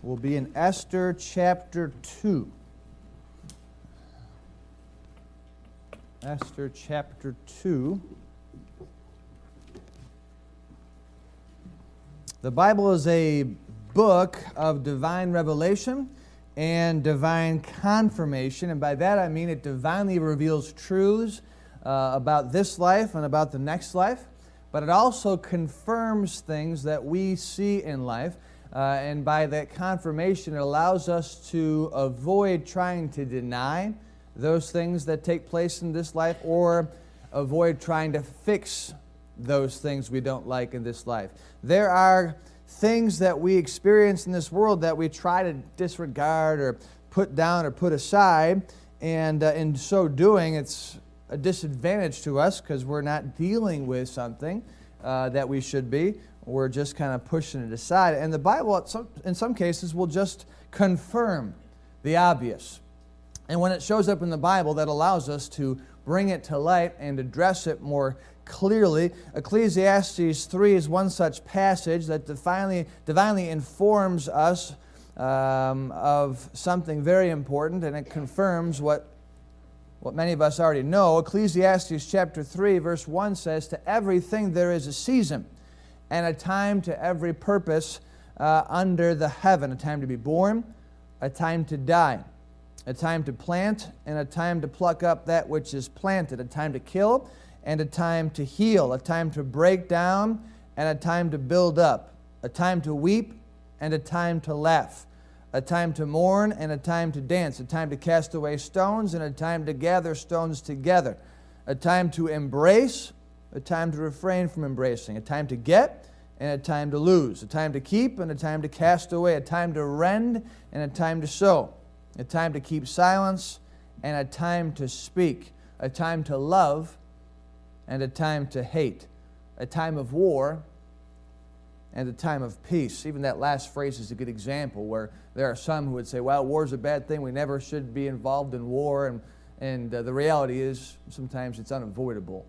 will be in Esther chapter 2. Esther chapter 2. The Bible is a book of divine revelation and divine confirmation, and by that I mean it divinely reveals truths about this life and about the next life, but it also confirms things that we see in life, and by that confirmation it allows us to avoid trying to deny those things that take place in this life or avoid trying to fix those things we don't like in this life. There are things that we experience in this world that we try to disregard or put down or put aside, and in so doing it's a disadvantage to us because we're not dealing with something that we should be. We're just kind of pushing it aside. And the Bible, in some cases, will just confirm the obvious. And when it shows up in the Bible, that allows us to bring it to light and address it more clearly. Ecclesiastes 3 is one such passage that divinely informs us of something very important, and it confirms what many of us already know. Ecclesiastes chapter 3 verse 1 says, "To everything there is a season, and a time to every purpose under the heaven, a time to be born, a time to die, a time to plant, and a time to pluck up that which is planted, a time to kill, and a time to heal, a time to break down, and a time to build up, a time to weep, and a time to laugh, a time to mourn, and a time to dance, a time to cast away stones, and a time to gather stones together, a time to embrace, a time to refrain from embracing, a time to get, and a time to lose, a time to keep, and a time to cast away, a time to rend, and a time to sow, a time to keep silence, and a time to speak, a time to love, and a time to hate, a time of war, and a time of peace." Even that last phrase is a good example where there are some who would say, well, war is a bad thing, we never should be involved in war, and the reality is sometimes it's unavoidable.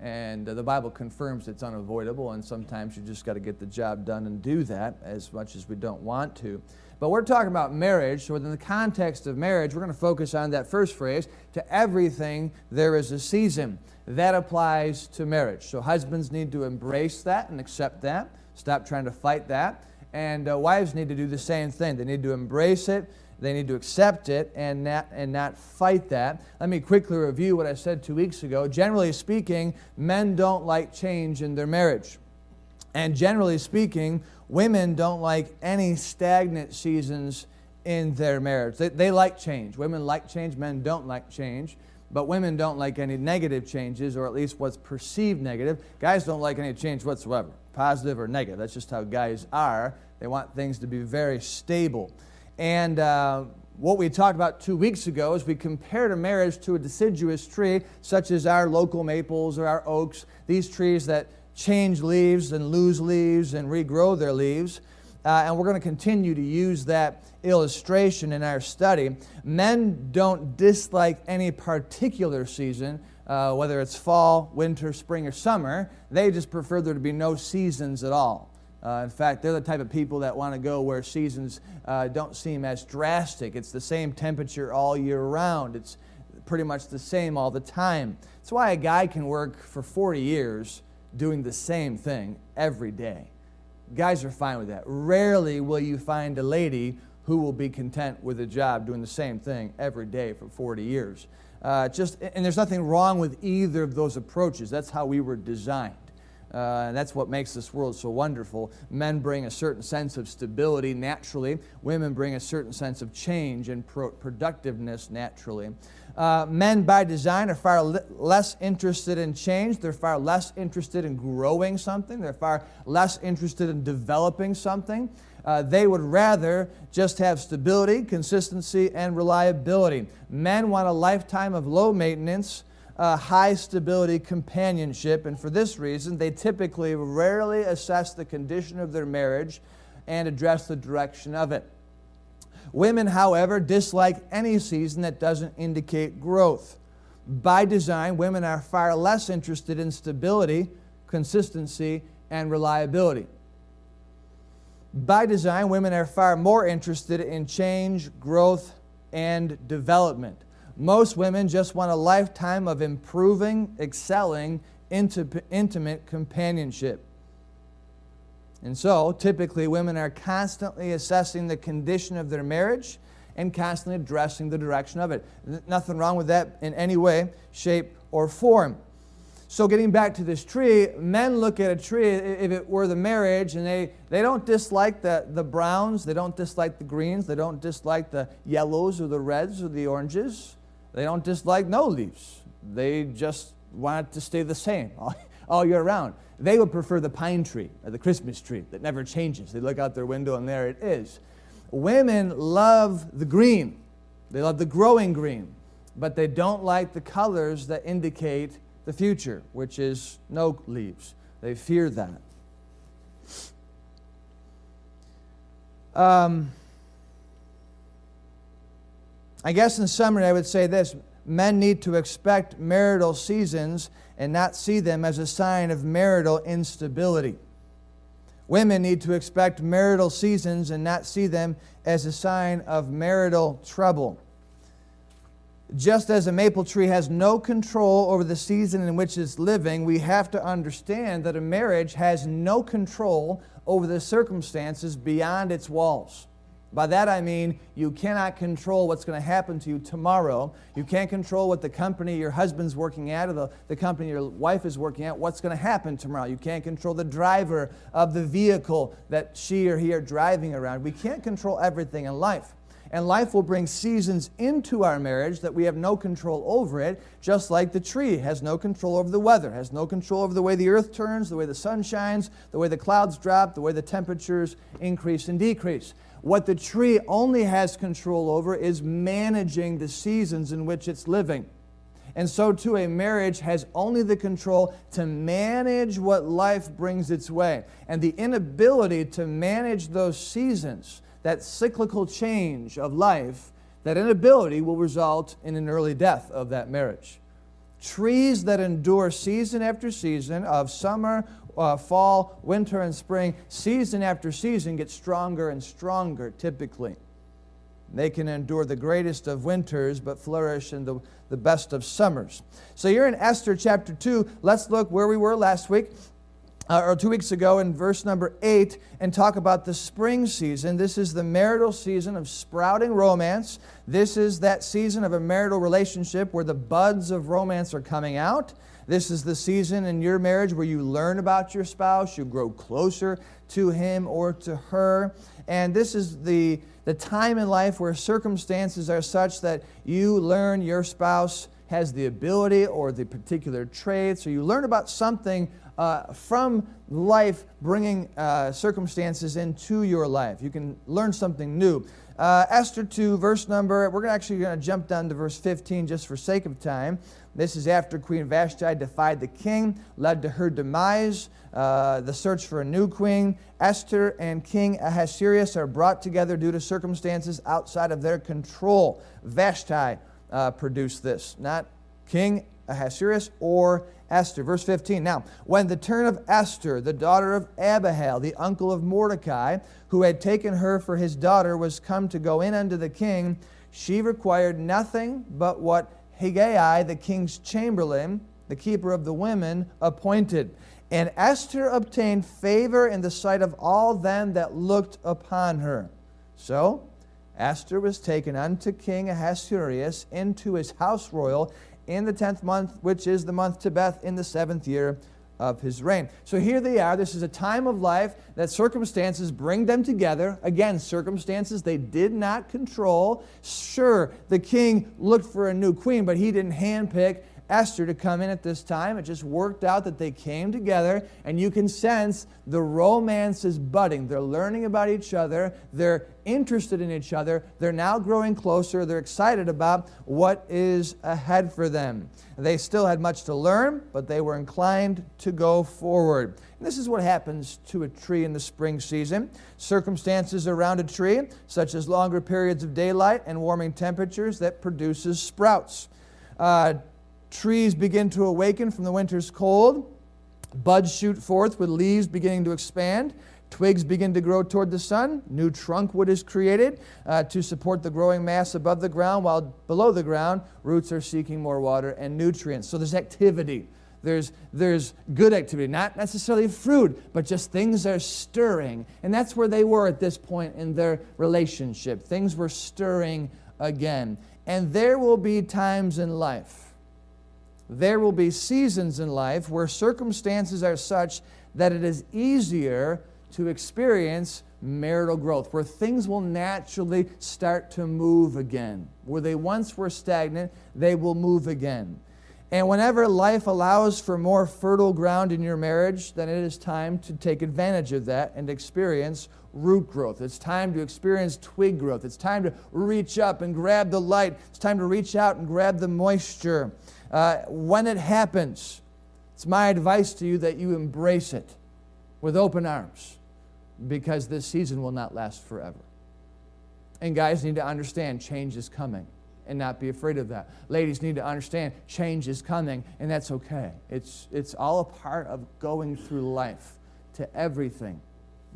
And the Bible confirms it's unavoidable, and sometimes you just got to get the job done and do that, as much as we don't want to. But we're talking about marriage, so within the context of marriage, we're going to focus on that first phrase, "To everything there is a season." That applies to marriage. So husbands need to embrace that and accept that. Stop trying to fight that. And wives need to do the same thing. They need to embrace it. They need to accept it and not fight that. Let me quickly review what I said 2 weeks ago. Generally speaking, men don't like change in their marriage. And generally speaking, women don't like any stagnant seasons in their marriage. They like change. Women like change. Men don't like change. But women don't like any negative changes, or at least what's perceived negative. Guys don't like any change whatsoever, positive or negative. That's just how guys are. They want things to be very stable. And what we talked about 2 weeks ago is we compared a marriage to a deciduous tree, such as our local maples or our oaks, these trees that change leaves and lose leaves and regrow their leaves. And we're going to continue to use that illustration in our study. Men don't dislike any particular season, whether it's fall, winter, spring, or summer. They just prefer there to be no seasons at all. In fact, they're the type of people that want to go where seasons don't seem as drastic. It's the same temperature all year round. It's pretty much the same all the time. That's why a guy can work for 40 years doing the same thing every day. Guys are fine with that. Rarely will you find a lady who will be content with a job doing the same thing every day for 40 years. And there's nothing wrong with either of those approaches. That's how we were designed. And that's what makes this world so wonderful. Men bring a certain sense of stability naturally. Women bring a certain sense of change and productiveness naturally. Men by design are far less interested in change. They're far less interested in growing something. They're far less interested in developing something. They would rather just have stability, consistency, and reliability. Men want a lifetime of low maintenance, high stability companionship, and for this reason, they typically rarely assess the condition of their marriage and address the direction of it. Women, however, dislike any season that doesn't indicate growth. By design, women are far less interested in stability, consistency, and reliability. By design, women are far more interested in change, growth, and development. Most women just want a lifetime of improving, excelling, intimate companionship. And so, typically, women are constantly assessing the condition of their marriage and constantly addressing the direction of it. Nothing wrong with that in any way, shape, or form. So getting back to this tree, men look at a tree, if it were the marriage, and they don't dislike the browns, they don't dislike the greens, they don't dislike the yellows or the reds or the oranges. They don't dislike no leaves. They just want it to stay the same all year round. They would prefer the pine tree or the Christmas tree that never changes. They look out their window and there it is. Women love the green. They love the growing green. But they don't like the colors that indicate the future, which is no leaves. They fear that. I guess in summary I would say this. Men need to expect marital seasons and not see them as a sign of marital instability. Women need to expect marital seasons and not see them as a sign of marital trouble. Just as a maple tree has no control over the season in which it's living, we have to understand that a marriage has no control over the circumstances beyond its walls. By that I mean you cannot control what's going to happen to you tomorrow. You can't control what the company your husband's working at or the company your wife is working at, what's going to happen tomorrow. You can't control the driver of the vehicle that she or he are driving around. We can't control everything in life. And life will bring seasons into our marriage that we have no control over it, just like the tree has no control over the weather, has no control over the way the earth turns, the way the sun shines, the way the clouds drop, the way the temperatures increase and decrease. What the tree only has control over is managing the seasons in which it's living. And so too, a marriage has only the control to manage what life brings its way. And the inability to manage those seasons, that cyclical change of life, that inability will result in an early death of that marriage. Trees that endure season after season of summer, fall, winter, and spring, season after season get stronger and stronger typically. They can endure the greatest of winters but flourish in the best of summers. So you're in Esther chapter 2. Let's look where we were last week. Or 2 weeks ago in verse number 8 and talk about the spring season. This is the marital season of sprouting romance. This is that season of a marital relationship where the buds of romance are coming out. This is the season in your marriage where you learn about your spouse, you grow closer to him or to her. And this is the time in life where circumstances are such that you learn your spouse has the ability or the particular traits, or you learn about something from life bringing circumstances into your life. You can learn something new. Esther 2, verse number, we're actually going to jump down to verse 15 just for sake of time. This is after Queen Vashti defied the king, led to her demise, the search for a new queen. Esther and King Ahasuerus are brought together due to circumstances outside of their control. Vashti produced this, not King Ahasuerus or Esther. Verse 15, now, when the turn of Esther, the daughter of Abihail, the uncle of Mordecai, who had taken her for his daughter, was come to go in unto the king, she required nothing but what Hegai, the king's chamberlain, the keeper of the women, appointed. And Esther obtained favor in the sight of all them that looked upon her. So Esther was taken unto King Ahasuerus into his house royal in the 10th month, which is the month Tebeth, in the 7th year of his reign. So here they are. This is a time of life that circumstances bring them together. Again, circumstances they did not control. Sure, the king looked for a new queen, but he didn't handpick Esther to come in at this time. It just worked out that they came together, and you can sense the romance is budding. They're learning about each other. They're interested in each other. They're now growing closer. They're excited about what is ahead for them. They still had much to learn, but they were inclined to go forward. And this is what happens to a tree in the spring season. Circumstances around a tree, such as longer periods of daylight and warming temperatures, that produces sprouts. Trees begin to awaken from the winter's cold. Buds shoot forth with leaves beginning to expand. Twigs begin to grow toward the sun. New trunk wood is created to support the growing mass above the ground, while below the ground, roots are seeking more water and nutrients. So there's activity. There's good activity, not necessarily fruit, but just things are stirring. And that's where they were at this point in their relationship. Things were stirring again. And there will be times in life, there will be seasons in life where circumstances are such that it is easier to experience marital growth, where things will naturally start to move again. Where they once were stagnant, they will move again. And whenever life allows for more fertile ground in your marriage, then it is time to take advantage of that and experience root growth. It's time to experience twig growth. It's time to reach up and grab the light. It's time to reach out and grab the moisture. When it happens, it's my advice to you that you embrace it with open arms, because this season will not last forever. And guys need to understand change is coming and not be afraid of that. Ladies need to understand change is coming, and that's okay. It's all a part of going through life. To everything,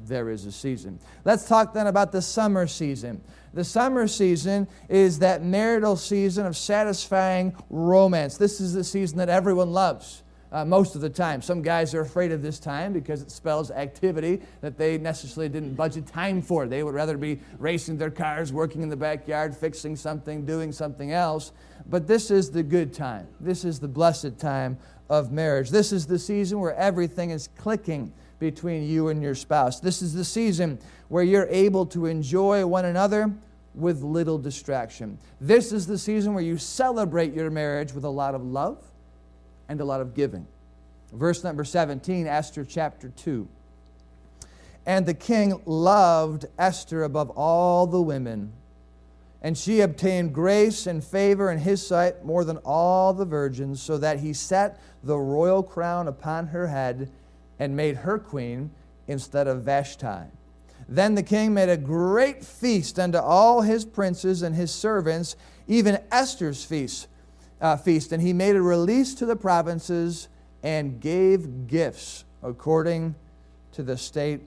there is a season. Let's talk then about the summer season. The summer season is that marital season of satisfying romance. This is the season that everyone loves. Most of the time. Some guys are afraid of this time because it spells activity that they necessarily didn't budget time for. They would rather be racing their cars, working in the backyard, fixing something, doing something else. But this is the good time. This is the blessed time of marriage. This is the season where everything is clicking between you and your spouse. This is the season where you're able to enjoy one another with little distraction. This is the season where you celebrate your marriage with a lot of love and a lot of giving. Verse number 17, Esther chapter 2. And the king loved Esther above all the women, and she obtained grace and favor in his sight more than all the virgins, so that he set the royal crown upon her head and made her queen instead of Vashti. Then the king made a great feast unto all his princes and his servants, even Esther's feast, and he made a release to the provinces and gave gifts according to the state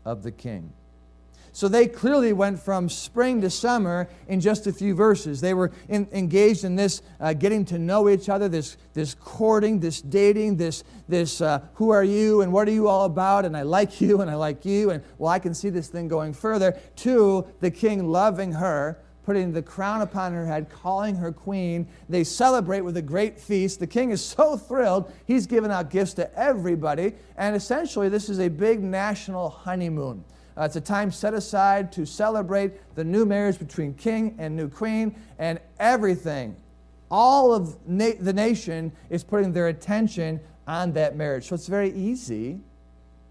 of the king. So they clearly went from spring to summer in just a few verses. They were engaged in this getting to know each other, this courting, this dating, this who are you and what are you all about, and I like you and I like you, and well, I can see this thing going further, to the king loving her, putting the crown upon her head, calling her queen. They celebrate with a great feast. The king is so thrilled, he's given out gifts to everybody, and essentially this is a big national honeymoon. It's a time set aside to celebrate the new marriage between king and new queen, and everything, all of the nation is putting their attention on that marriage. So it's very easy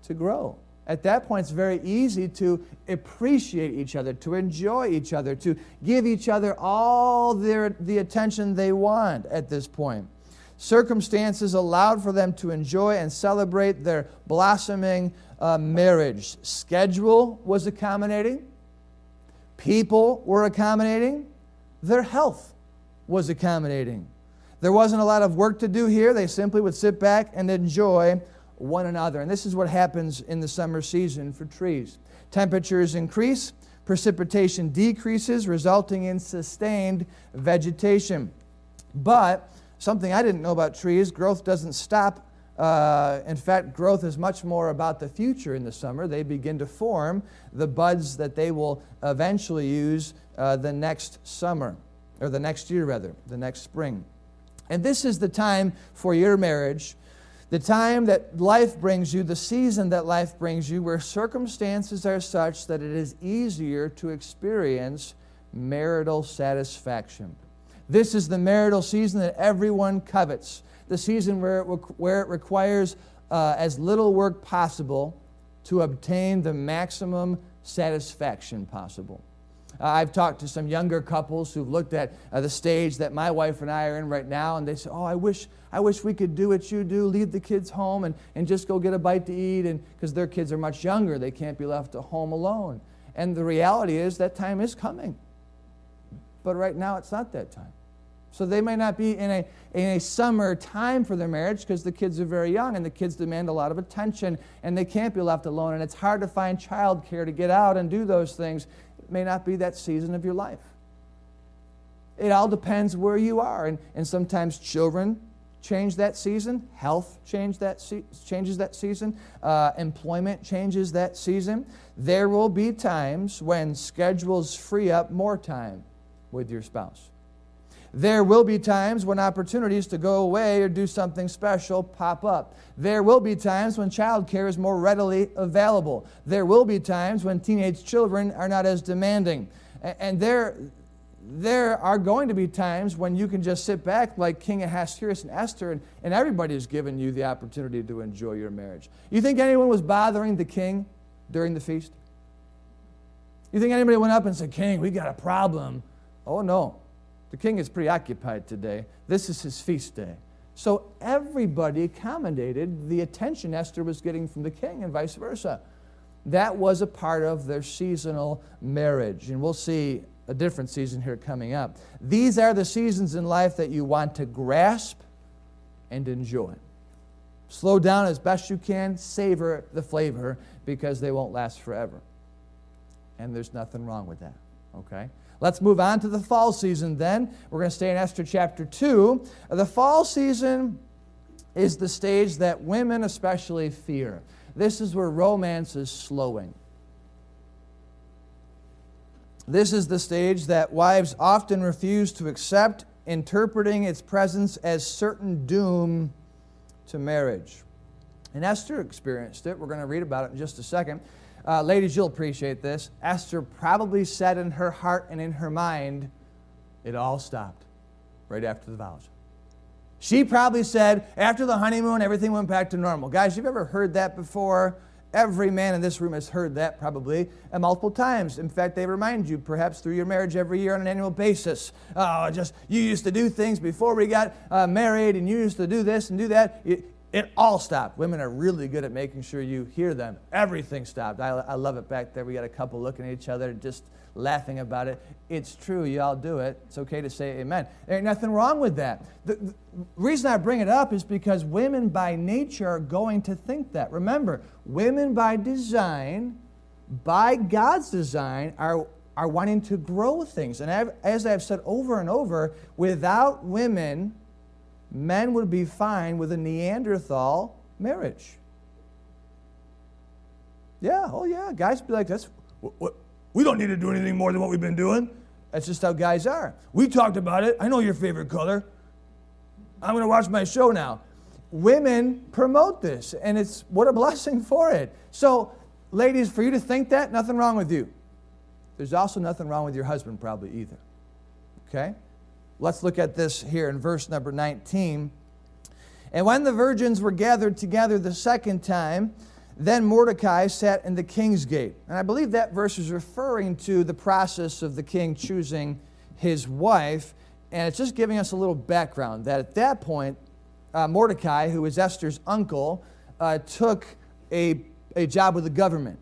to grow. At that point, it's very easy to appreciate each other, to enjoy each other, to give each other all the attention they want at this point. Circumstances allowed for them to enjoy and celebrate their blossoming marriage. Schedule was accommodating. People were accommodating. Their health was accommodating. There wasn't a lot of work to do here. They simply would sit back and enjoy one another. And this is what happens in the summer season for trees. Temperatures increase, precipitation decreases, resulting in sustained vegetation. But something I didn't know about trees, growth doesn't stop. In fact, growth is much more about the future in the summer. They begin to form the buds that they will eventually use the next summer, or the next year rather, the next spring. And this is the time for your marriage, the time that life brings you, the season that life brings you, where circumstances are such that it is easier to experience marital satisfaction. This is the marital season that everyone covets, the season where it requires as little work possible to obtain the maximum satisfaction possible. I've talked to some younger couples who've looked at the stage that my wife and I are in right now, and they say, oh, I wish we could do what you do, leave the kids home and just go get a bite to eat, and because their kids are much younger, they can't be left at home alone. And the reality is that time is coming. But right now it's not that time. So they may not be in a summer time for their marriage because the kids are very young and the kids demand a lot of attention and they can't be left alone and it's hard to find childcare to get out and do those things. It may not be that season of your life. It all depends where you are. And sometimes children change that season. Health changes that season. Employment changes that season. There will be times when schedules free up more time with your spouse. There will be times when opportunities to go away or do something special pop up. There will be times when childcare is more readily available. There will be times when teenage children are not as demanding. And there are going to be times when you can just sit back like King Ahasuerus and Esther, and everybody's given you the opportunity to enjoy your marriage. You think anyone was bothering the king during the feast? You think anybody went up and said, "King, we got a problem"? Oh, no. The king is preoccupied today. This is his feast day. So everybody accommodated the attention Esther was getting from the king and vice versa. That was a part of their seasonal marriage. And we'll see a different season here coming up. These are the seasons in life that you want to grasp and enjoy. Slow down as best you can, savor the flavor, because they won't last forever. And there's nothing wrong with that, okay? Let's move on to the fall season then. We're going to stay in Esther chapter 2. The fall season is the stage that women especially fear. This is where romance is slowing. This is the stage that wives often refuse to accept, interpreting its presence as certain doom to marriage. And Esther experienced it. We're going to read about it in just a second. Ladies, you'll appreciate this. Esther probably said in her heart and in her mind, it all stopped right after the vows. She probably said, after the honeymoon, everything went back to normal. Guys, you've ever heard that before? Every man in this room has heard that probably multiple times. In fact, they remind you perhaps through your marriage every year on an annual basis. Oh, you used to do things before we got married, and you used to do this and do that. It all stopped. Women are really good at making sure you hear them. Everything stopped. I love it back there. We got a couple looking at each other, just laughing about it. It's true. You all do it. It's okay to say amen. There ain't nothing wrong with that. The reason I bring it up is because women by nature are going to think that. Remember, women by design, by God's design, are wanting to grow things. And as I've said over and over, without women, men would be fine with a Neanderthal marriage. Yeah, oh yeah, guys be like, we don't need to do anything more than what we've been doing. That's just how guys are. We talked about it. I know your favorite color. I'm going to watch my show now. Women promote this, and it's what a blessing for it. So, ladies, for you to think that, nothing wrong with you. There's also nothing wrong with your husband probably either. Okay? Let's look at this here in verse number 19. And when the virgins were gathered together the second time, then Mordecai sat in the king's gate. And I believe that verse is referring to the process of the king choosing his wife. And it's just giving us a little background that at that point, Mordecai, who is Esther's uncle, took a job with the government.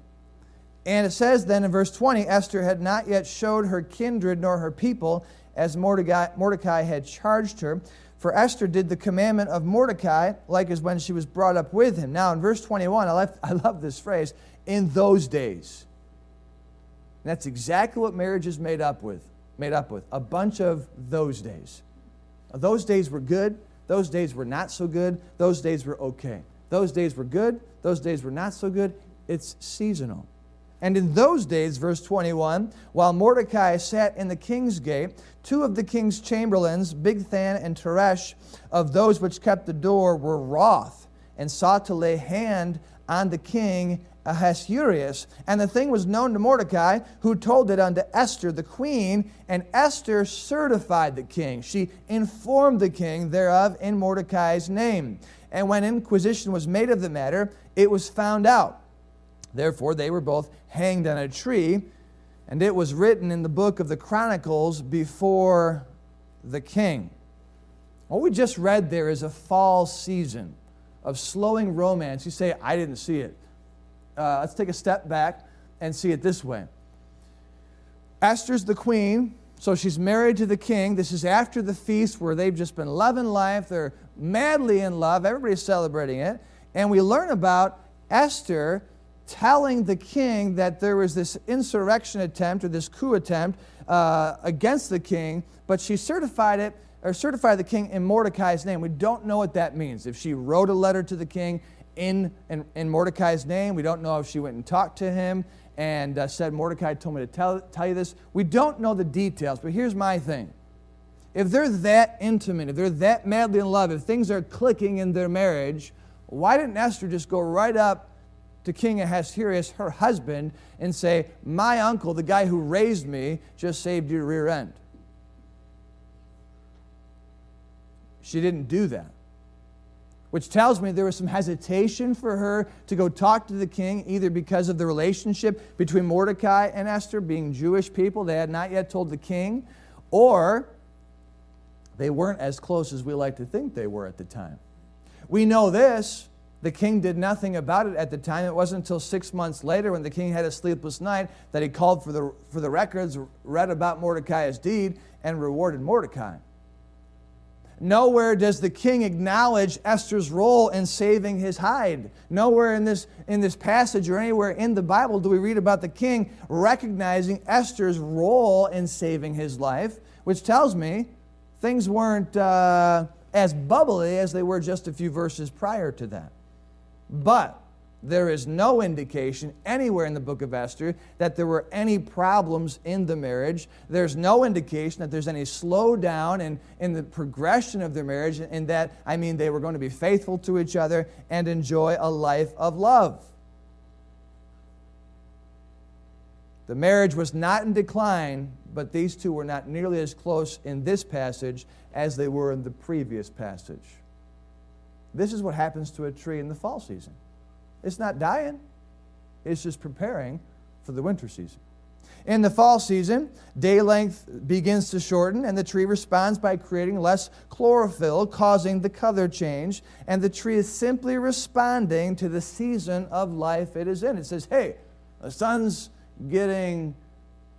And it says then in verse 20, Esther had not yet showed her kindred nor her people, as Mordecai had charged her. For Esther did the commandment of Mordecai, like as when she was brought up with him. Now in verse 21, I love this phrase, in those days. And that's exactly what marriage is made up with. A bunch of those days. Those days were good. Those days were not so good. Those days were okay. Those days were good. Those days were not so good. It's seasonal. And in those days, verse 21, while Mordecai sat in the king's gate, two of the king's chamberlains, Bigthan and Teresh, of those which kept the door, were wroth, and sought to lay hand on the king Ahasuerus. And the thing was known to Mordecai, who told it unto Esther the queen, and Esther certified the king. She informed the king thereof in Mordecai's name. And when inquisition was made of the matter, it was found out. Therefore they were both hanged on a tree, and it was written in the book of the Chronicles before the king. What we just read there is a fall season of slowing romance. You say, I didn't see it. Let's take a step back and see it this way. Esther's the queen. So she's married to the king. This is after the feast where they've just been loving life. They're madly in love. Everybody's celebrating it. And we learn about Esther telling the king that there was this insurrection attempt or this coup attempt against the king, but she certified the king in Mordecai's name. We don't know what that means. If she wrote a letter to the king in Mordecai's name, we don't know if she went and talked to him and said, Mordecai told me to tell you this. We don't know the details, but here's my thing. If they're that intimate, if they're that madly in love, if things are clicking in their marriage, why didn't Esther just go right up to King Ahasuerus, her husband, and say, my uncle, the guy who raised me, just saved your rear end? She didn't do that, which tells me there was some hesitation for her to go talk to the king, either because of the relationship between Mordecai and Esther, being Jewish people. They had not yet told the king, or they weren't as close as we like to think they were at the time. We know this. The king did nothing about it at the time. It wasn't until 6 months later, when the king had a sleepless night, that he called for the records, read about Mordecai's deed, and rewarded Mordecai. Nowhere does the king acknowledge Esther's role in saving his hide. Nowhere in this passage or anywhere in the Bible do we read about the king recognizing Esther's role in saving his life, which tells me things weren't as bubbly as they were just a few verses prior to that. But there is no indication anywhere in the book of Esther that there were any problems in the marriage. There's no indication that there's any slowdown in the progression of their marriage, and that, I mean, they were going to be faithful to each other and enjoy a life of love. The marriage was not in decline, but these two were not nearly as close in this passage as they were in the previous passage. This is what happens to a tree in the fall season. It's not dying. It's just preparing for the winter season. In the fall season, day length begins to shorten, and the tree responds by creating less chlorophyll, causing the color change, and the tree is simply responding to the season of life it is in. It says, hey, the sun's getting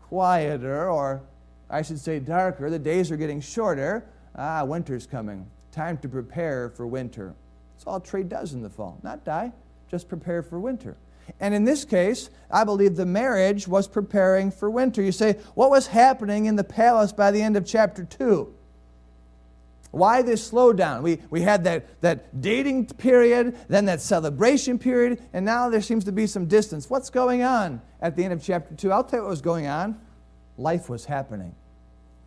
quieter, or I should say darker. The days are getting shorter. Winter's coming. Time to prepare for winter. That's all a tree does in the fall. Not die, just prepare for winter. And in this case, I believe the marriage was preparing for winter. You say, what was happening in the palace by the end of chapter 2? Why this slowdown? We had that dating period, then that celebration period, and now there seems to be some distance. What's going on at the end of chapter 2? I'll tell you what was going on. Life was happening.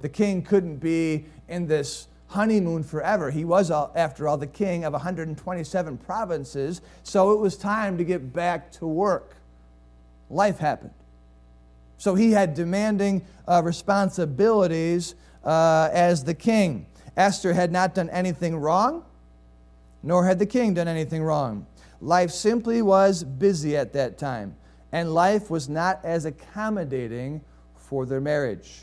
The king couldn't be in this honeymoon forever. He was, after all, the king of 127 provinces, so it was time to get back to work. Life happened. So he had demanding responsibilities as the king. Esther had not done anything wrong, nor had the king done anything wrong. Life simply was busy at that time, and life was not as accommodating for their marriage.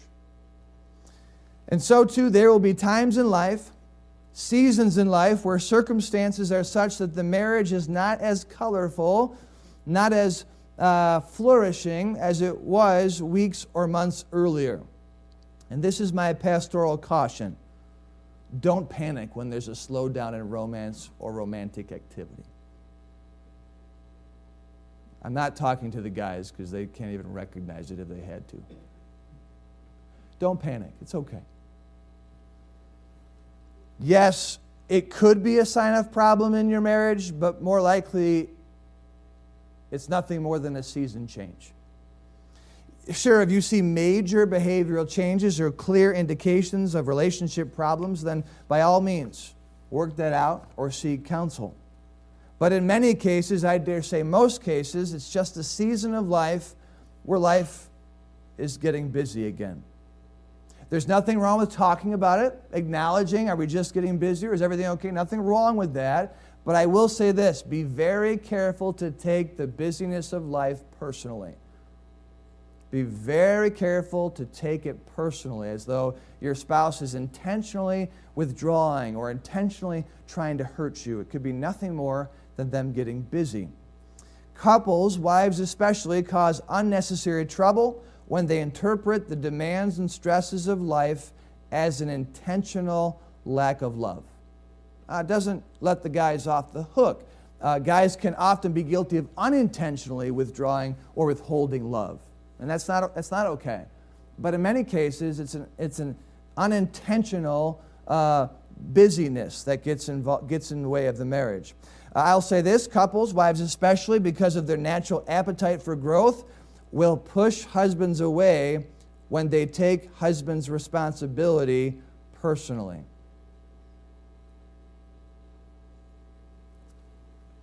And so too, there will be times in life, seasons in life, where circumstances are such that the marriage is not as colorful, not as flourishing as it was weeks or months earlier. And this is my pastoral caution. Don't panic when there's a slowdown in romance or romantic activity. I'm not talking to the guys because they can't even recognize it if they had to. Don't panic. It's okay. Yes, it could be a sign of problem in your marriage, but more likely it's nothing more than a season change. Sure, if you see major behavioral changes or clear indications of relationship problems, then by all means, work that out or seek counsel. But in many cases, I dare say most cases, it's just a season of life where life is getting busy again. There's nothing wrong with talking about it, acknowledging, are we just getting busier? Is everything okay? Nothing wrong with that. But I will say this, be very careful to take the busyness of life personally. Be very careful to take it personally, as though your spouse is intentionally withdrawing or intentionally trying to hurt you. It could be nothing more than them getting busy. Couples, wives especially, cause unnecessary trouble when they interpret the demands and stresses of life as an intentional lack of love. It doesn't let the guys off the hook. Guys can often be guilty of unintentionally withdrawing or withholding love, and that's not okay. But in many cases, it's an unintentional busyness that gets in the way of the marriage. I'll say this: couples, wives especially, because of their natural appetite for growth, will push husbands away when they take husbands' responsibility personally.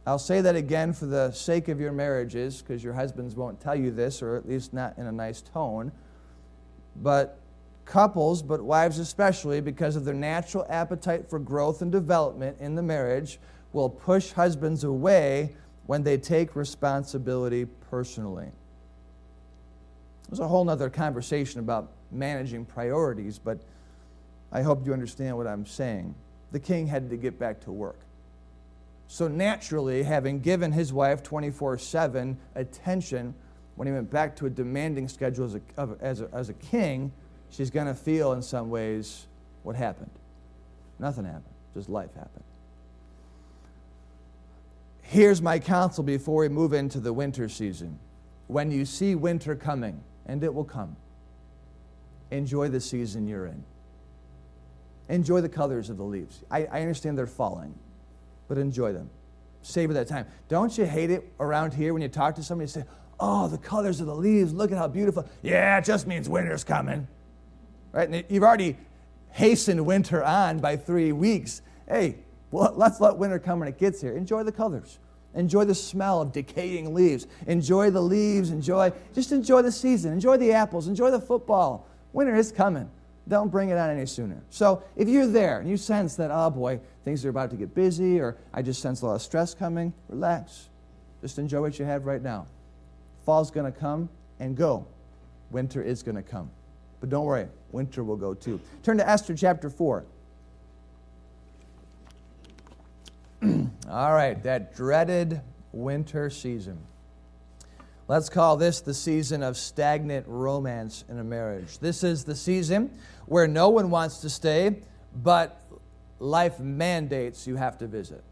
I'll say that again for the sake of your marriages, because your husbands won't tell you this, or at least not in a nice tone. But couples, but wives especially, because of their natural appetite for growth and development in the marriage, will push husbands away when they take responsibility personally. There's a whole other conversation about managing priorities, but I hope you understand what I'm saying. The king had to get back to work. So naturally, having given his wife 24/7 attention, when he went back to a demanding schedule as a king, she's going to feel in some ways what happened. Nothing happened, just life happened. Here's my counsel before we move into the winter season. When you see winter coming, and it will come, enjoy the season you're in. Enjoy the colors of the leaves. I understand they're falling, but enjoy them. Savor that time. Don't you hate it around here when you talk to somebody and say, oh, the colors of the leaves, look at how beautiful. Yeah, it just means winter's coming. Right? And you've already hastened winter on by 3 weeks. Hey, well, let's let winter come when it gets here. Enjoy the colors. Enjoy the smell of decaying leaves. Enjoy the leaves. Just enjoy the season. Enjoy the apples. Enjoy the football. Winter is coming. Don't bring it on any sooner. So if you're there and you sense that, oh boy, things are about to get busy, or I just sense a lot of stress coming, relax. Just enjoy what you have right now. Fall's going to come and go. Winter is going to come. But don't worry, winter will go too. Turn to Esther chapter 4. All right, that dreaded winter season. Let's call this the season of stagnant romance in a marriage. This is the season where no one wants to stay, but life mandates you have to visit.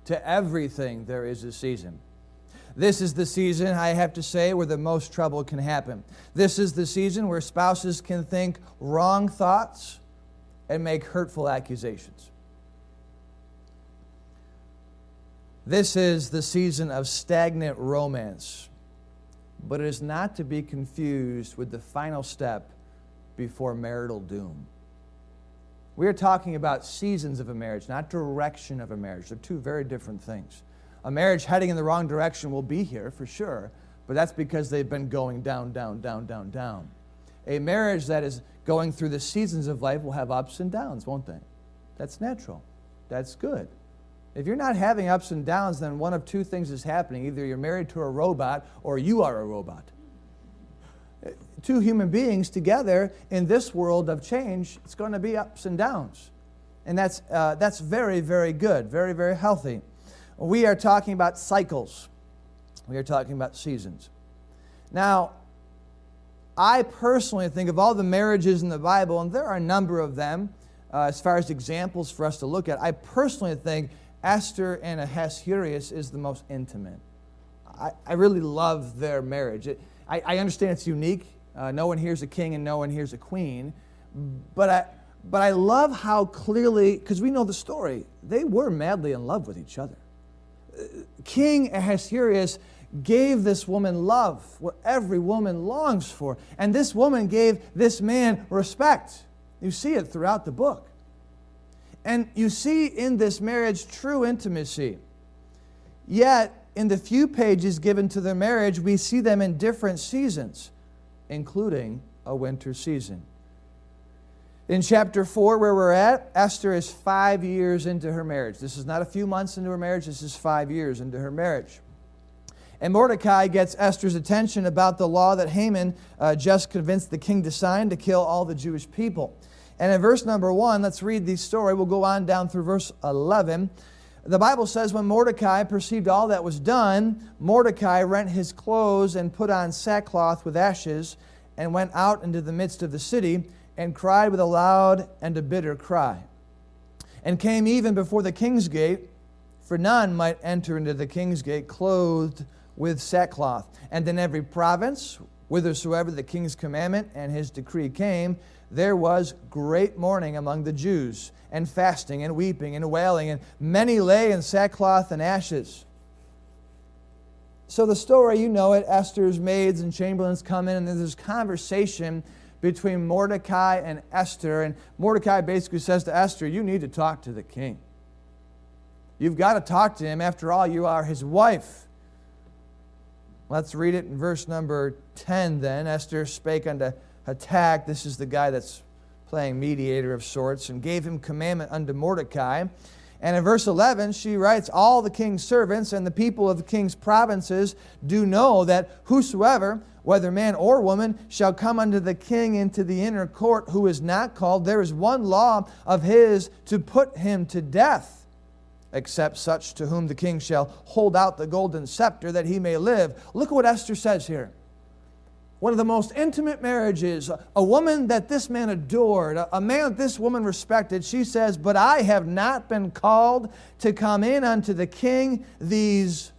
To everything there is a season. This is the season, I have to say, where the most trouble can happen. This is the season where spouses can think wrong thoughts and make hurtful accusations. This is the season of stagnant romance, but it is not to be confused with the final step before marital doom. We are talking about seasons of a marriage, not direction of a marriage. They're two very different things. A marriage heading in the wrong direction will be here for sure, but that's because they've been going down, down, down, down, down. A marriage that is going through the seasons of life will have ups and downs, won't they? That's natural. That's good. If you're not having ups and downs, then one of two things is happening. Either you're married to a robot or you are a robot. Two human beings together in this world of change, it's going to be ups and downs. And that's very, very good, very, very healthy. We are talking about cycles. We are talking about seasons. Now, I personally think of all the marriages in the Bible, and there are a number of them as far as examples for us to look at, I personally think Esther and Ahasuerus is the most intimate. I really love their marriage. I understand it's unique. No one here's a king and no one here's a queen. But I love how clearly, because we know the story, they were madly in love with each other. King Ahasuerus gave this woman love, what every woman longs for. And this woman gave this man respect. You see it throughout the book. And you see in this marriage true intimacy. Yet, in the few pages given to their marriage, we see them in different seasons, including a winter season. In chapter 4, where we're at, Esther is 5 years into her marriage. This is not a few months into her marriage, this is 5 years into her marriage. And Mordecai gets Esther's attention about the law that Haman just convinced the king to sign to kill all the Jewish people. And in verse number 1, let's read the story. We'll go on down through verse 11. The Bible says when Mordecai perceived all that was done, Mordecai rent his clothes and put on sackcloth with ashes and went out into the midst of the city and cried with a loud and a bitter cry. And came even before the king's gate, for none might enter into the king's gate clothed with sackcloth. And in every province, whithersoever the king's commandment and his decree came, there was great mourning among the Jews, and fasting, and weeping, and wailing, and many lay in sackcloth and ashes. So the story, you know it, Esther's maids and chamberlains come in, and there's this conversation between Mordecai and Esther, and Mordecai basically says to Esther, you need to talk to the king. You've got to talk to him. After all, you are his wife. Let's read it in verse number 10 then. Esther spake unto Hatak, this is the guy that's playing mediator of sorts, and gave him commandment unto Mordecai. And in verse 11, she writes, all the king's servants and the people of the king's provinces do know that whosoever, whether man or woman, shall come unto the king into the inner court, who is not called, there is one law of his to put him to death, except such to whom the king shall hold out the golden scepter, that he may live. Look at what Esther says here. One of the most intimate marriages, a woman that this man adored, a man that this woman respected, she says, but I have not been called to come in unto the king these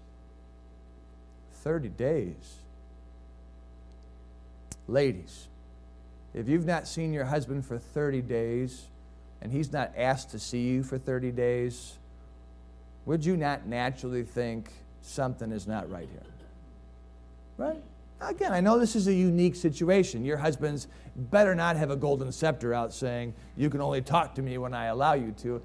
30 days. Ladies, if you've not seen your husband for 30 days, and he's not asked to see you for 30 days, would you not naturally think something is not right here? Right? Again, I know this is a unique situation. Your husband's better not have a golden scepter out saying, you can only talk to me when I allow you to.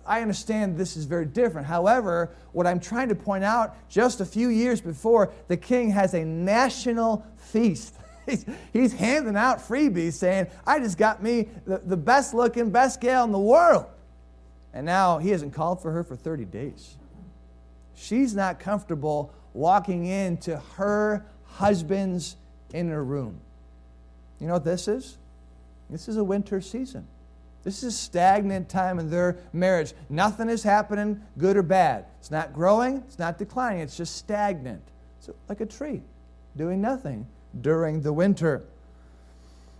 I understand this is very different. However, what I'm trying to point out, just a few years before, the king has a national feast. He's handing out freebies saying, I just got me the best looking, best gal in the world. And now he hasn't called for her for 30 days. She's not comfortable walking into her husband's inner room. You know what this is? This is a winter season. This is a stagnant time in their marriage. Nothing is happening, good or bad. It's not growing, it's not declining, it's just stagnant. It's like a tree doing nothing during the winter.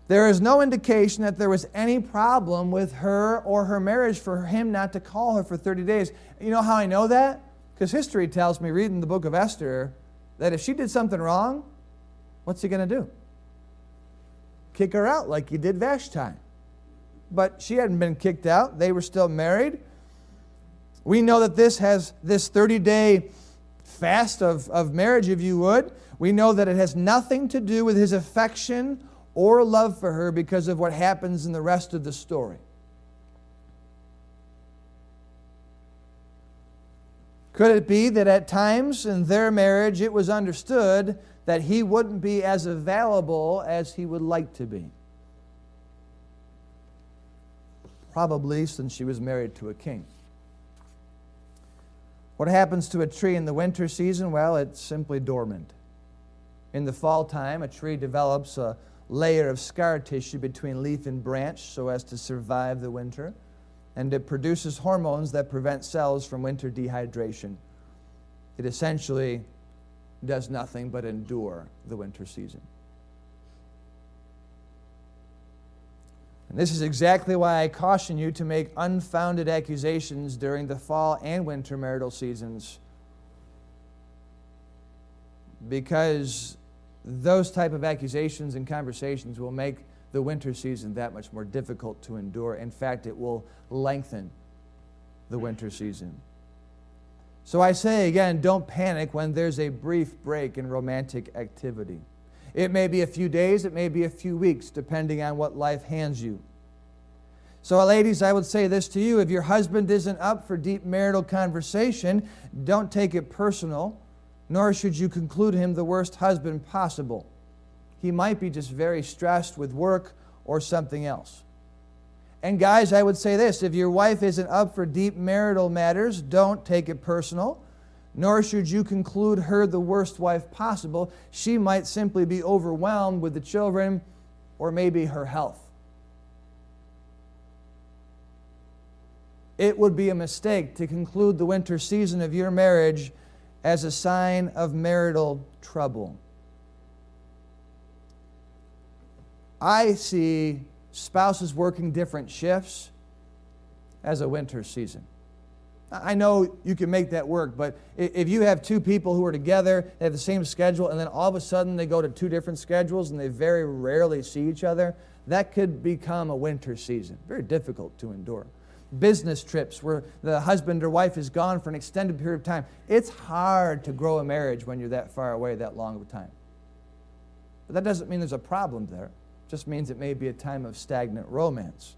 There is no indication that there was any problem with her or her marriage for him not to call her for 30 days. You know how I know that? Because history tells me, reading the book of Esther, that if she did something wrong, what's he going to do? Kick her out like he did Vashti. But she hadn't been kicked out. They were still married. We know that this has this 30-day fast of marriage, if you would. We know that it has nothing to do with his affection or love for her because of what happens in the rest of the story. Could it be that at times in their marriage it was understood that he wouldn't be as available as he would like to be? Probably, since she was married to a king. What happens to a tree in the winter season? Well, it's simply dormant. In the fall time, a tree develops a layer of scar tissue between leaf and branch so as to survive the winter. And it produces hormones that prevent cells from winter dehydration. It essentially does nothing but endure the winter season. And this is exactly why I caution you to make unfounded accusations during the fall and winter marital seasons, because those type of accusations and conversations will make the winter season that much more difficult to endure. In fact, it will lengthen the winter season. So I say again, don't panic when there's a brief break in romantic activity. It may be a few days, it may be a few weeks, depending on what life hands you. So ladies, I would say this to you: if your husband isn't up for deep marital conversation, don't take it personal, nor should you conclude him the worst husband possible. He might be just very stressed with work or something else. And guys, I would say this: if your wife isn't up for deep marital matters, don't take it personal, nor should you conclude her the worst wife possible. She might simply be overwhelmed with the children or maybe her health. It would be a mistake to conclude the winter season of your marriage as a sign of marital trouble. I see spouses working different shifts as a winter season. I know you can make that work, but if you have two people who are together, they have the same schedule, and then all of a sudden they go to two different schedules and they very rarely see each other, that could become a winter season. Very difficult to endure. Business trips where the husband or wife is gone for an extended period of time. It's hard to grow a marriage when you're that far away that long of a time. But that doesn't mean there's a problem there. It just means it may be a time of stagnant romance.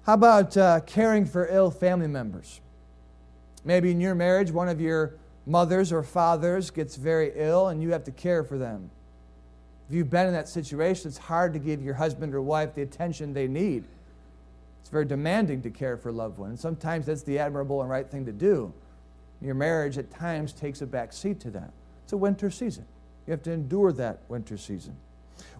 How about caring for ill family members? Maybe in your marriage, one of your mothers or fathers gets very ill and you have to care for them. If you've been in that situation, it's hard to give your husband or wife the attention they need. It's very demanding to care for a loved one. And sometimes that's the admirable and right thing to do. Your marriage at times takes a back seat to that. It's a winter season. You have to endure that winter season.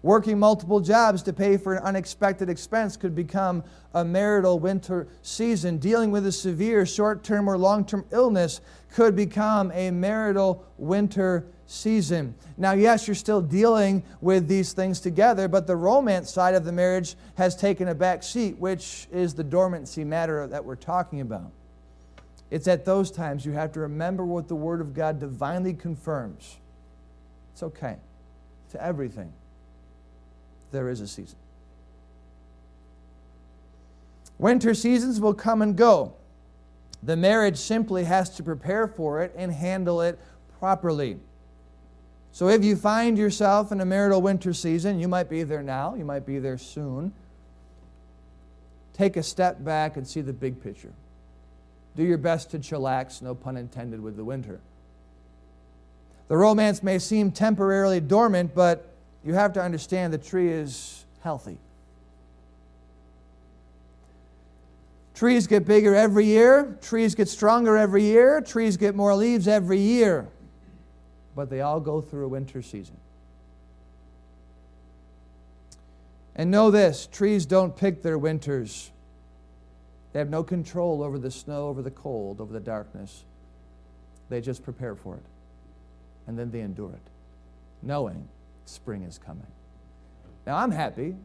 Working multiple jobs to pay for an unexpected expense could become a marital winter season. Dealing with a severe short-term or long-term illness could become a marital winter season. Now, yes, you're still dealing with these things together, but the romance side of the marriage has taken a back seat, which is the dormancy matter that we're talking about. It's at those times you have to remember what the Word of God divinely confirms. It's okay. To everything, there is a season. Winter seasons will come and go. The marriage simply has to prepare for it and handle it properly. So if you find yourself in a marital winter season, you might be there now, you might be there soon. Take a step back and see the big picture. Do your best to chillax, no pun intended, with the winter. The romance may seem temporarily dormant, but you have to understand the tree is healthy. Trees get bigger every year. Trees get stronger every year. Trees get more leaves every year. But they all go through a winter season. And know this, trees don't pick their winters. They have no control over the snow, over the cold, over the darkness. They just prepare for it. And then they endure it, knowing spring is coming. Now, I'm happy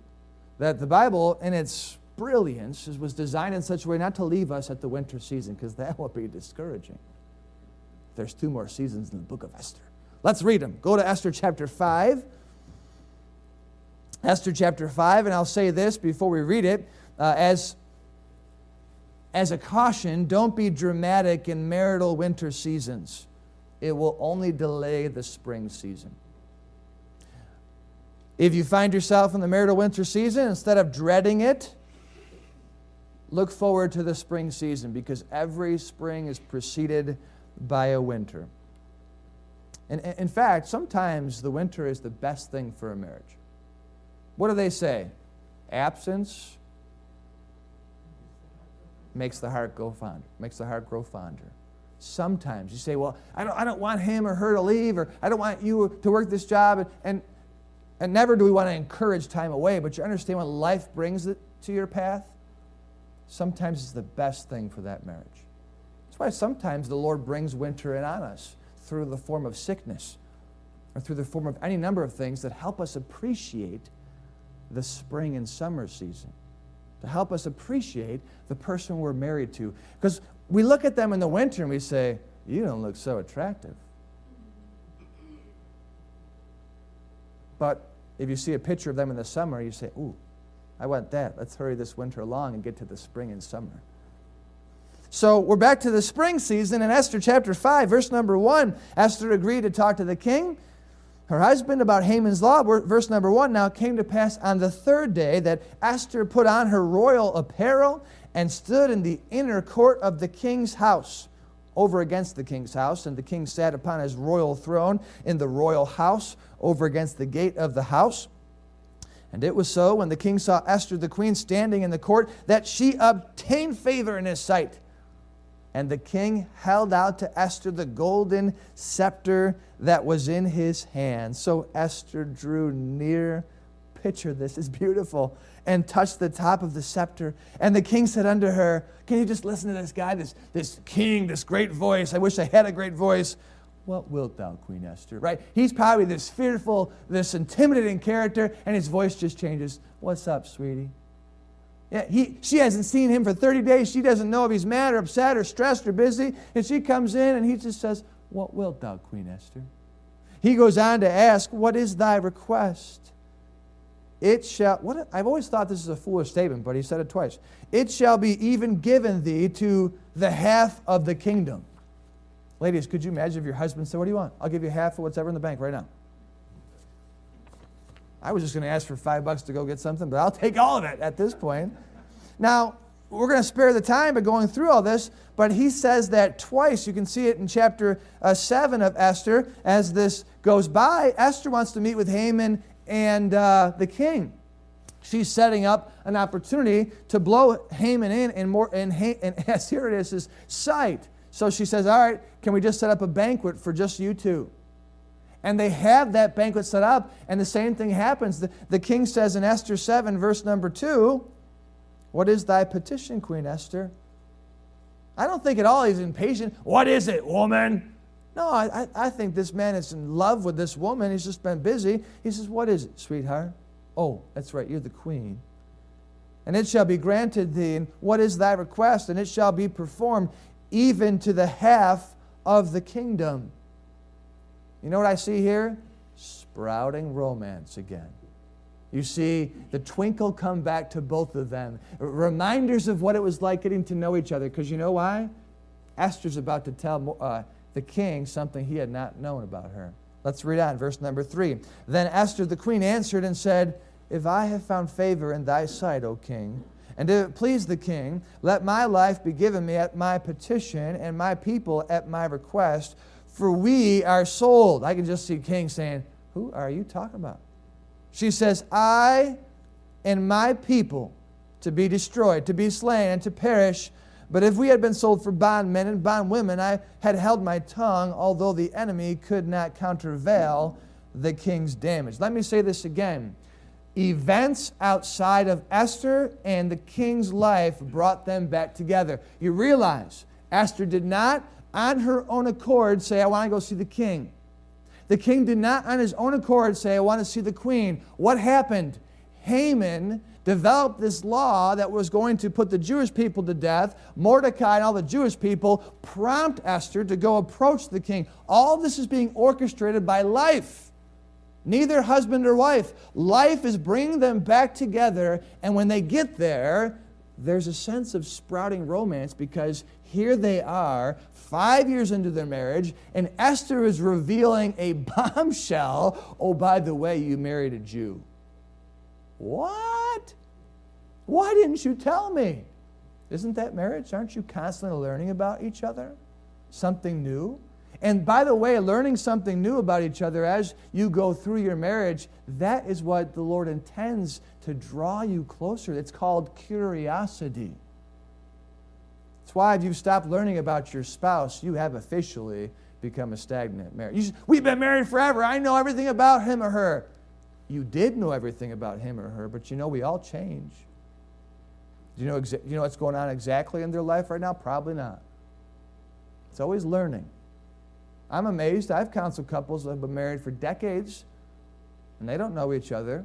that the Bible, in its brilliance, was designed in such a way not to leave us at the winter season, because that would be discouraging. There's 2 more seasons in the book of Esther. Let's read them. Go to Esther chapter 5. Esther chapter 5, and I'll say this before we read it. As a caution, don't be dramatic in marital winter seasons. It will only delay the spring season. If you find yourself in the marital winter season, instead of dreading it, look forward to the spring season, because every spring is preceded by a winter. And in fact, sometimes the winter is the best thing for a marriage. What do they say? Absence makes the heart go fonder. Makes the heart grow fonder. Sometimes you say, well, I don't want him or her to leave, or I don't want you to work this job. And never do we want to encourage time away, but you understand when life brings it to your path, sometimes it's the best thing for that marriage. That's why sometimes the Lord brings winter in on us through the form of sickness or through the form of any number of things that help us appreciate the spring and summer season, to help us appreciate the person we're married to. Because we look at them in the winter and we say, you don't look so attractive. But if you see a picture of them in the summer, you say, ooh, I want that. Let's hurry this winter along and get to the spring and summer. So we're back to the spring season in Esther chapter 5, verse number 1. Esther agreed to talk to the king, her husband, about Haman's law. Verse number 1, now it came to pass on the 3rd day that Esther put on her royal apparel and stood in the inner court of the king's house, over against the king's house. And the king sat upon his royal throne in the royal house, over against the gate of the house. And it was so, when the king saw Esther the queen standing in the court, that she obtained favor in his sight. And the king held out to Esther the golden scepter that was in his hand. So Esther drew near picture this. It's beautiful. And touched the top of the scepter. And the king said unto her, can you just listen to this guy, this king, this great voice. I wish I had a great voice. What wilt thou, Queen Esther? Right? He's probably this fearful, this intimidating character, and his voice just changes. What's up, sweetie? Yeah, she hasn't seen him for 30 days. She doesn't know if he's mad or upset or stressed or busy. And she comes in and he just says, what wilt thou, Queen Esther? He goes on to ask, what is thy request? It shall, I've always thought this is a foolish statement, but he said it twice. It shall be even given thee to the half of the kingdom. Ladies, could you imagine if your husband said, what do you want? I'll give you half of whatever in the bank right now. I was just going to ask for $5 to go get something, but I'll take all of it at this point. Now, we're going to spare the time by going through all this, but he says that twice. You can see it in chapter 7 of Esther. As this goes by, Esther wants to meet with Haman and the king. She's setting up an opportunity to blow Haman in Ahasuerus' sight. So she says, all right, can we just set up a banquet for just you two? And they have that banquet set up, and the same thing happens. The king says in Esther 7, verse number 2, what is thy petition, Queen Esther? I don't think at all he's impatient. What is it, woman? No, I think this man is in love with this woman. He's just been busy. He says, what is it, sweetheart? Oh, that's right, you're the queen. And it shall be granted thee, and what is thy request? And it shall be performed even to the half of the kingdom. You know what I see here? Sprouting romance again. You see the twinkle come back to both of them. Reminders of what it was like getting to know each other. Because you know why? Esther's about to tell the king something he had not known about her. Let's read on, verse number 3. Then Esther the queen answered and said, if I have found favor in thy sight, O king, and if it please the king, let my life be given me at my petition, and my people at my request, for we are sold. I can just see King saying, who are you talking about? She says, I and my people to be destroyed, to be slain, and to perish. But if we had been sold for bondmen and bondwomen, I had held my tongue, although the enemy could not countervail the king's damage. Let me say this again. Events outside of Esther and the king's life brought them back together. You realize Esther did not, on her own accord, say, I want to go see the king. The king did not, on his own accord, say, I want to see the queen. What happened? Haman developed this law that was going to put the Jewish people to death. Mordecai and all the Jewish people prompt Esther to go approach the king. All this is being orchestrated by life. Neither husband or wife. Life is bringing them back together, and when they get there, there's a sense of sprouting romance because here they are, 5 years into their marriage, and Esther is revealing a bombshell. Oh, by the way, you married a Jew. What? Why didn't you tell me? Isn't that marriage? Aren't you constantly learning about each other? Something new? And by the way, learning something new about each other as you go through your marriage, that is what the Lord intends to draw you closer. It's called curiosity. That's why if you've stopped learning about your spouse, you have officially become a stagnant marriage. We've been married forever. I know everything about him or her. You did know everything about him or her, but you know we all change. Do you know what's going on exactly in their life right now? Probably not. It's always learning. I'm amazed. I've counseled couples that have been married for decades, and they don't know each other.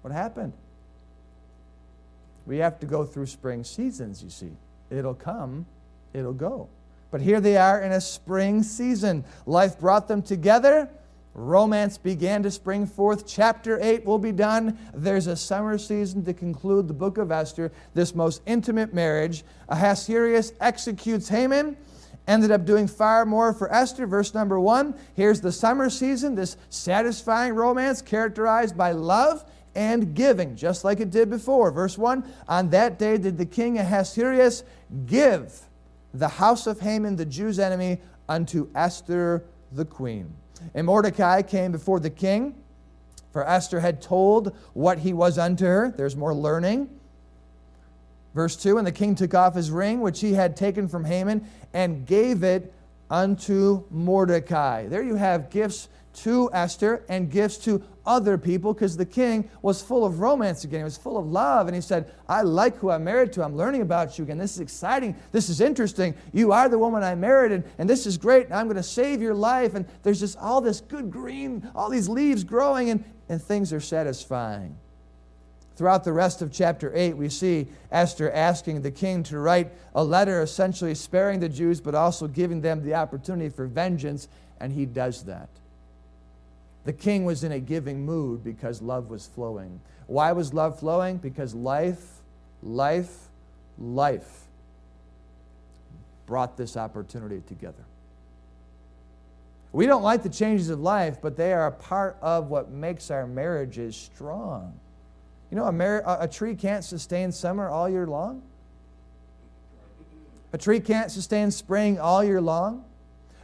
What happened? We have to go through spring seasons, you see. It'll come, it'll go. But here they are in a spring season. Life brought them together. Romance began to spring forth. Chapter 8 will be done. There's a summer season to conclude the book of Esther, this most intimate marriage. Ahasuerus executes Haman. Ended up doing far more for Esther. Verse number 1. Here's the summer season, this satisfying romance characterized by love and giving, just like it did before. Verse 1. On that day did the king Ahasuerus give the house of Haman, the Jews' enemy, unto Esther the queen. And Mordecai came before the king, for Esther had told what he was unto her. There's more learning. Verse 2, and the king took off his ring, which he had taken from Haman, and gave it unto Mordecai. There you have gifts to Esther and gifts to other people, because the king was full of romance again. He was full of love, and he said, I like who I'm married to. I'm learning about you again. This is exciting. This is interesting. You are the woman I married, and this is great, and I'm going to save your life. And there's just all this good green, all these leaves growing, and things are satisfying. Throughout the rest of chapter 8, we see Esther asking the king to write a letter essentially sparing the Jews, but also giving them the opportunity for vengeance, and he does that. The king was in a giving mood because love was flowing. Why was love flowing? Because life brought this opportunity together. We don't like the changes of life, but they are a part of what makes our marriages strong. You know, a tree can't sustain summer all year long. A tree can't sustain spring all year long.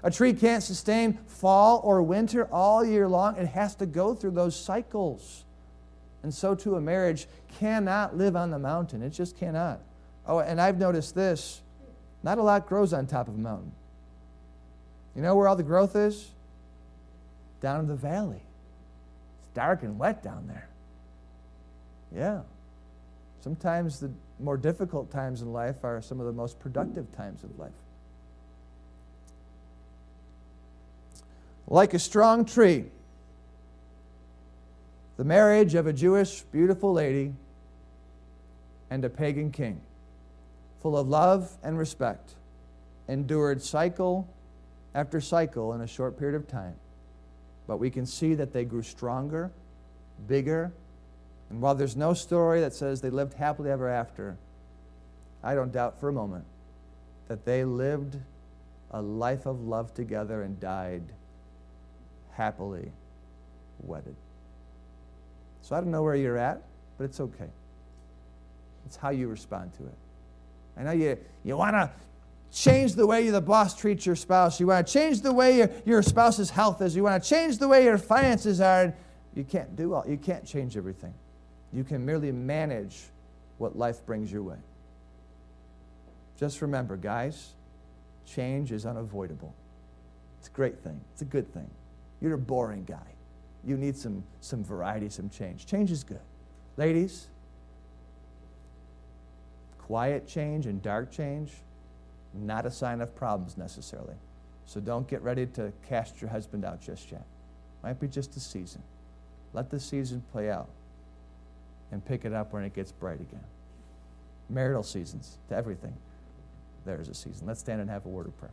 A tree can't sustain fall or winter all year long. It has to go through those cycles. And so too a marriage cannot live on the mountain. It just cannot. Oh, and I've noticed this. Not a lot grows on top of a mountain. You know where all the growth is? Down in the valley. It's dark and wet down there. Yeah. Sometimes the more difficult times in life are some of the most productive times of life. Like a strong tree, the marriage of a Jewish beautiful lady and a pagan king, full of love and respect, endured cycle after cycle in a short period of time. But we can see that they grew stronger, bigger, and while there's no story that says they lived happily ever after, I don't doubt for a moment that they lived a life of love together and died happily wedded. So I don't know where you're at, but it's okay. It's how you respond to it. I know you want to change the way the boss treats your spouse. You want to change the way your spouse's health is. You want to change the way your finances are. You can't do all. You can't change everything. You can merely manage what life brings your way. Just remember, guys, change is unavoidable. It's a great thing. It's a good thing. You're a boring guy. You need some variety, some change. Change is good. Ladies, quiet change and dark change, not a sign of problems necessarily. So don't get ready to cast your husband out just yet. Might be just a season. Let the season play out and pick it up when it gets bright again. Marital seasons, to everything, there's a season. Let's stand and have a word of prayer.